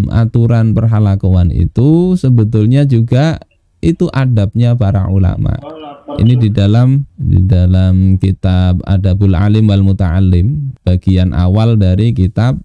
aturan perhalakuan itu sebetulnya juga itu adabnya para ulama. Ini di dalam kitab Adabul Alim wal Muta'allim, bagian awal dari kitab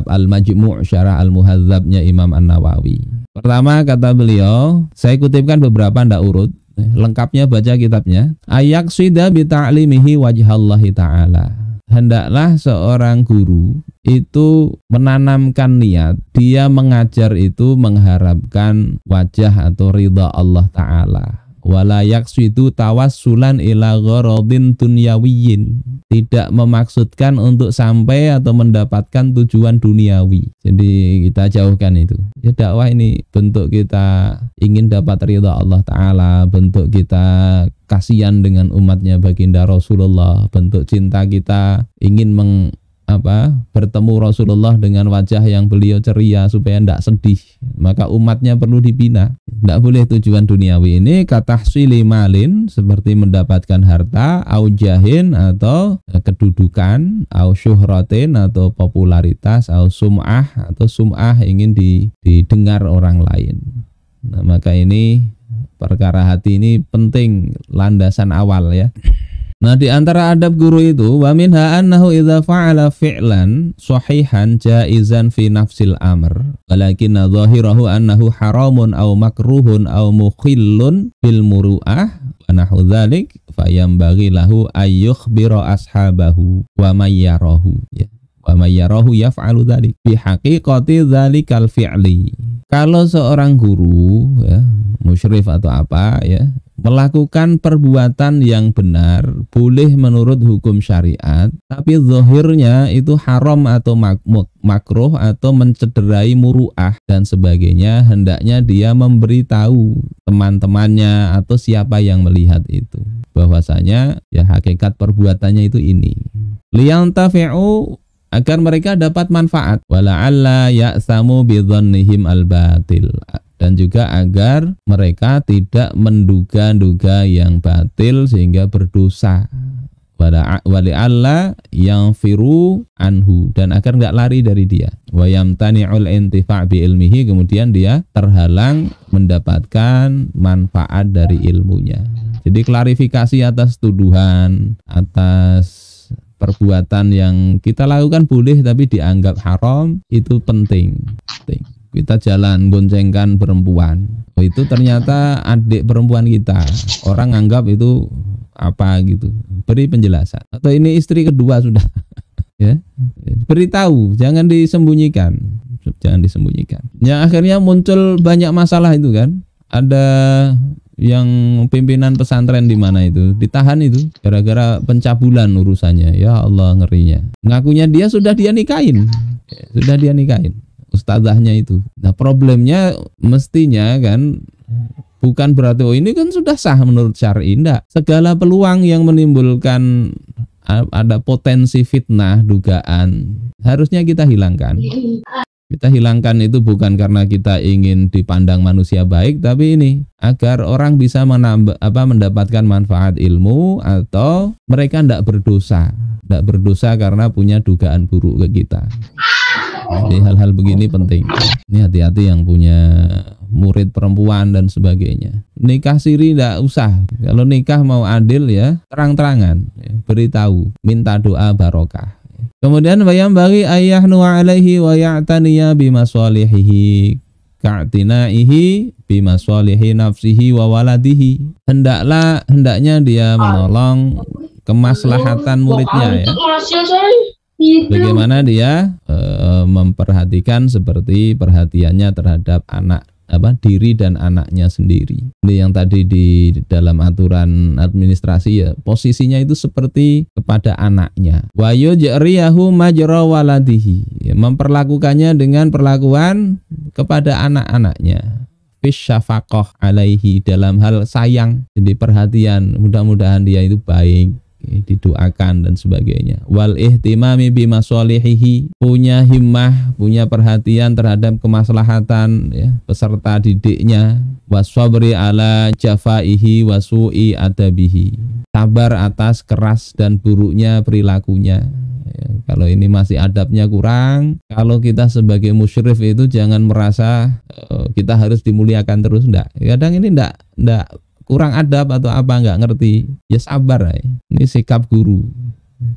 Al-Majmu' Syarah Al-Muhadzabnya Imam An-Nawawi. Pertama kata beliau, saya kutipkan beberapa ndak urut, lengkapnya baca kitabnya. Ayaksida bi ta'limihi wajhallahi ta'ala. Hendaklah seorang guru itu menanamkan niat, dia mengajar itu mengharapkan wajah atau ridha Allah Ta'ala. Wala yaqsidu tawassulan ila gharadin dunyawiyyin, tidak memaksudkan untuk sampai atau mendapatkan tujuan duniawi. Jadi kita jauhkan itu. Ya, dakwah ini bentuk kita ingin dapat ridha Allah Ta'ala, bentuk kita kasihan dengan umatnya baginda Rasulullah, bentuk cinta kita ingin bertemu Rasulullah dengan wajah yang beliau ceria supaya tidak sedih, maka umatnya perlu dibina. Tidak boleh tujuan duniawi ini katahsili malin, seperti mendapatkan harta, au jahin atau kedudukan, au syuhratin atau popularitas, au sum'ah atau sum'ah ingin didengar orang lain. Nah, maka ini perkara hati ini penting, landasan awal ya. Nah, di antara adab guru itu wa minha annahu idza fa'ala fi'lan sahihan jaizan fi nafsil amr walakin dhahirahu annahu haramun aw makruhun aw mukhillun bil muru'ah wa nahu dzalik fayambaghi lahu ayyukhbira ashabahu wa may yarahu ya wa may yarahu yaf'alu dzalik fi haqiqati dzalikal fi'li. Kalau seorang guru ya, musyrif atau apa ya, melakukan perbuatan yang benar, boleh menurut hukum syariat, tapi zahirnya itu haram atau makruh atau mencederai muru'ah dan sebagainya, hendaknya dia memberitahu teman-temannya atau siapa yang melihat itu bahwasanya ya hakikat perbuatannya itu ini. Liyantafi'u, agar mereka dapat manfaat, wala'alla ya'samu bidhannihim al-batil, dan juga agar mereka tidak menduga-duga yang batil sehingga berdosa, wali'alla yang firu anhu, dan agar enggak lari dari dia, wa yamtani'ul intifa' bi ilmihi, kemudian dia terhalang mendapatkan manfaat dari ilmunya. Jadi klarifikasi atas tuduhan, atas perbuatan yang kita lakukan boleh tapi dianggap haram, itu penting. Kita jalan boncengkan perempuan, oh itu ternyata adik perempuan kita, orang anggap itu apa gitu, beri penjelasan. Atau ini istri kedua sudah ya, beritahu, jangan disembunyikan. Yang akhirnya muncul banyak masalah itu kan. Ada yang pimpinan pesantren di mana itu ditahan itu gara-gara pencabulan urusannya. Ya Allah, ngerinya. Ngakunya dia sudah dia nikahin ustadzahnya itu. Nah, problemnya mestinya kan bukan berarti oh ini kan sudah sah menurut syar'i. Enggak. Segala peluang yang menimbulkan ada potensi fitnah, dugaan, harusnya kita hilangkan. Kita hilangkan itu bukan karena kita ingin dipandang manusia baik, tapi ini agar orang bisa mendapatkan manfaat ilmu atau mereka tidak berdosa karena punya dugaan buruk ke kita. Jadi hal-hal begini penting. Ini hati-hati yang punya murid perempuan dan sebagainya. Nikah siri tidak usah. Kalau nikah mau adil ya terang-terangan, ya, beritahu, minta doa barokah. Kemudian bayam bagi ayahnu alaihi wa ya'taniya bimasalihihi ka'tinaihi bimasalihi nafsihi wa waladihi. Hendaknya dia menolong kemaslahatan muridnya ya. Bagaimana dia memperhatikan seperti perhatiannya terhadap diri dan anaknya sendiri. Ini yang tadi di dalam aturan administrasi ya, posisinya itu seperti kepada anaknya. Wa yujriyahu majra waladihi, memperlakukannya dengan perlakuan kepada anak-anaknya. Fisyafaqah alaihi, dalam hal sayang, jadi perhatian, mudah-mudahan dia itu baik, didoakan dan sebagainya. Wal ihtimami bimasalihihi, punya himmah, punya perhatian terhadap kemaslahatan ya, peserta didiknya. Wasabri ala jafaihi wasu'i adabihi, sabar atas keras dan buruknya perilakunya. Ya, kalau ini masih adabnya kurang, kalau kita sebagai musyrif itu jangan merasa kita harus dimuliakan terus, enggak. Kadang ini enggak kurang adab atau apa, enggak ngerti. Ya sabar ya. Ini sikap guru.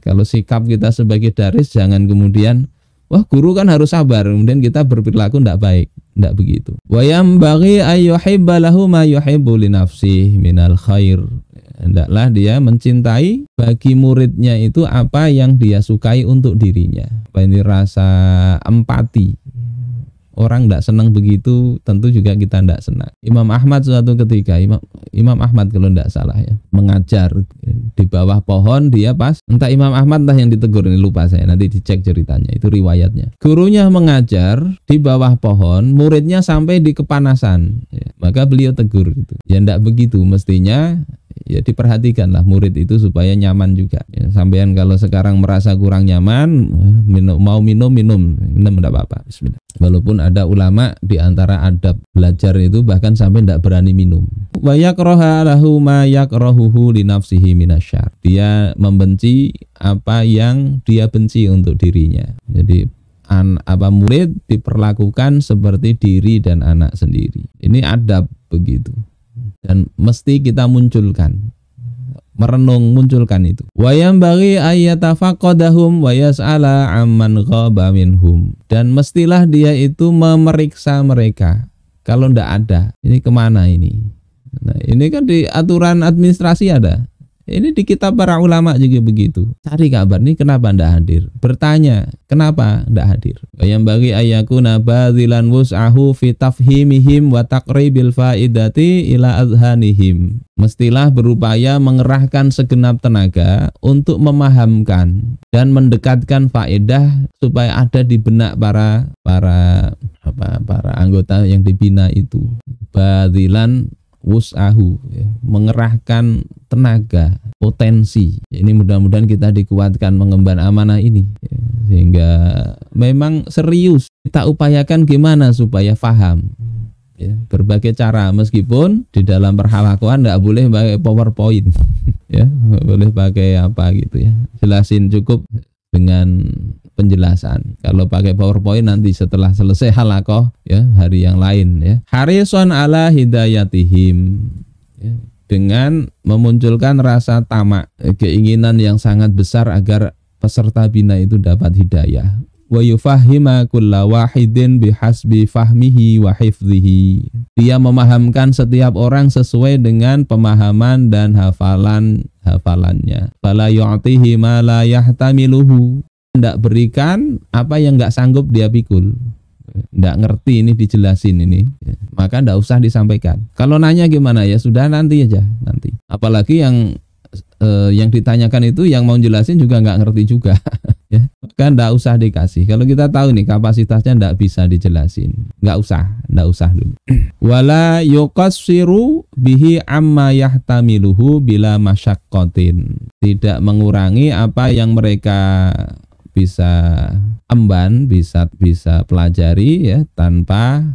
Kalau sikap kita sebagai daris jangan kemudian wah guru kan harus sabar, kemudian kita berperilaku enggak baik. Enggak begitu. Wa yambaghi ayyuhibba lahu ma yuhibbu li nafsihi minal khair. Hendaklah dia mencintai bagi muridnya itu apa yang dia sukai untuk dirinya. Apa ini rasa empati. Orang tidak senang begitu, tentu juga kita tidak senang. Imam Ahmad suatu ketika, Imam Ahmad kalau tidak salah ya, mengajar di bawah pohon, dia pas, entah Imam Ahmad entah yang ditegur, ini lupa saya, nanti dicek ceritanya, itu riwayatnya. Gurunya mengajar di bawah pohon, muridnya sampai di kepanasan, ya, maka beliau tegur gitu. Ya tidak begitu, mestinya ya diperhatikanlah murid itu supaya nyaman juga. Ya, sampean kalau sekarang merasa kurang nyaman, mau minum tidak apa-apa. Bismillah. Walaupun ada ulama di antara adab belajar itu bahkan sampai tidak berani minum. Wa yakraha lahu ma yakrahuhu li nafsihi minasyarr. Dia membenci apa yang dia benci untuk dirinya. Jadi murid diperlakukan seperti diri dan anak sendiri. Ini adab begitu. Dan mesti kita munculkan, munculkan itu. Wa yambaghi ayyatafaqadahum wa yas'ala amman ghaba minhum. Dan mestilah dia itu memeriksa mereka. Kalau ndak ada, ini kemana ini? Nah, ini kan di aturan administrasi ada. Ini di kitab para ulama juga begitu. Cari kabar nih kenapa ndak hadir. Bertanya kenapa ndak hadir. Yang bagi ayakuna badzilan wus'ahu fi tafhimihim wa taqribil faidati ila adhanihim. Mestilah berupaya mengerahkan segenap tenaga untuk memahamkan dan mendekatkan faedah supaya ada di benak para anggota yang dibina itu. Badzilan wus'ahu, ya, mengerahkan tenaga, potensi. Ini mudah-mudahan kita dikuatkan mengemban amanah ini, ya, sehingga memang serius kita upayakan gimana supaya paham, ya, berbagai cara, meskipun di dalam perhalakuan tidak boleh pakai PowerPoint ya, boleh pakai apa gitu ya, jelasin cukup dengan penjelasan. Kalau pakai PowerPoint nanti setelah selesai halakoh ya, hari yang lain ya. Harisun ala hidayatihim, ya, dengan memunculkan rasa tamak, keinginan yang sangat besar agar peserta bina itu dapat hidayah. Wa yufahhima kulla wahidin bihasbi fahmihi wa hifdhihi. Dia memahamkan setiap orang sesuai dengan pemahaman dan hafalannya. Fala yu'tihi ma la yahtamiluhu. Tidak berikan apa yang nggak sanggup dia pikul. Tidak ngerti ini dijelasin ini, maka tidak usah disampaikan. Kalau nanya gimana ya sudah nanti aja nanti. Apalagi yang ditanyakan itu yang mau jelasin juga nggak ngerti juga. Ya, kan tidak usah dikasih. Kalau kita tahu nih kapasitasnya tidak bisa dijelasin, nggak usah dulu. Wala yuqassiru bihi amma yahtamiluhu bila masyaqqatin. Tidak mengurangi apa yang mereka bisa emban, bisa pelajari ya tanpa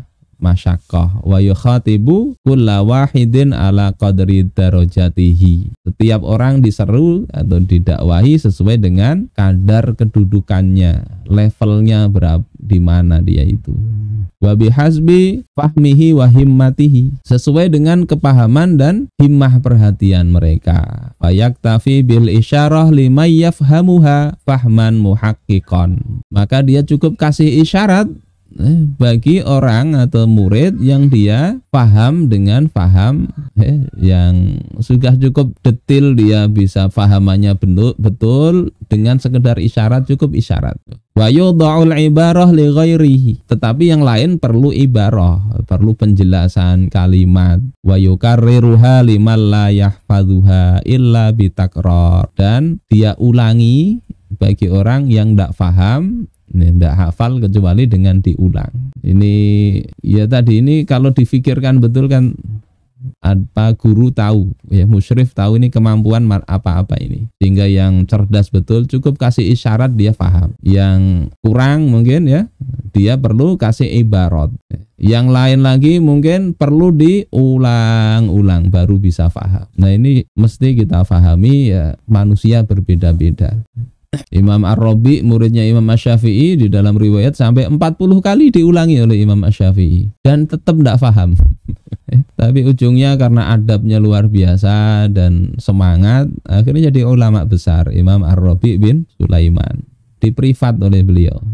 masyaqqah. Wa yukhatibu kulla wahidin ala qadri darajatihi. Setiap orang diseru atau didakwahi sesuai dengan kadar kedudukannya, levelnya berapa, di mana dia itu. Wa bihasbi fahmihi wa himmatihi, sesuai dengan kepahaman dan himmah perhatian mereka. Fayaktafi bil isyarah liman yafhamuha fahman muhaqqiqan. Maka dia cukup kasih isyarat bagi orang atau murid yang dia paham dengan paham yang sudah cukup detail, dia bisa pahamannya betul dengan sekedar isyarat, cukup isyarat. Wa yudha'ul ibarah li ghairihi, tetapi yang lain perlu ibarah, perlu penjelasan kalimat. Wa yukarriruha liman la yahfadhuha illa bitakrar, dan dia ulangi bagi orang yang tidak paham, tidak hafal kecuali dengan diulang. Ini ya tadi ini kalau difikirkan betul kan, apa guru tahu ya, musyrif tahu ini kemampuan apa-apa ini, sehingga yang cerdas betul cukup kasih isyarat dia paham. Yang kurang mungkin ya dia perlu kasih ibarat. Yang lain lagi mungkin perlu diulang-ulang baru bisa paham. Nah ini mesti kita pahami ya, manusia berbeda-beda. Imam Ar-Rabi muridnya Imam Asy-Syafi'i di dalam riwayat sampai 40 kali diulangi oleh Imam Asy-Syafi'i dan tetap tidak paham. Tapi ujungnya karena adabnya luar biasa dan semangat, akhirnya jadi ulama besar Imam Ar-Rabi bin Sulaiman, di privat oleh beliau.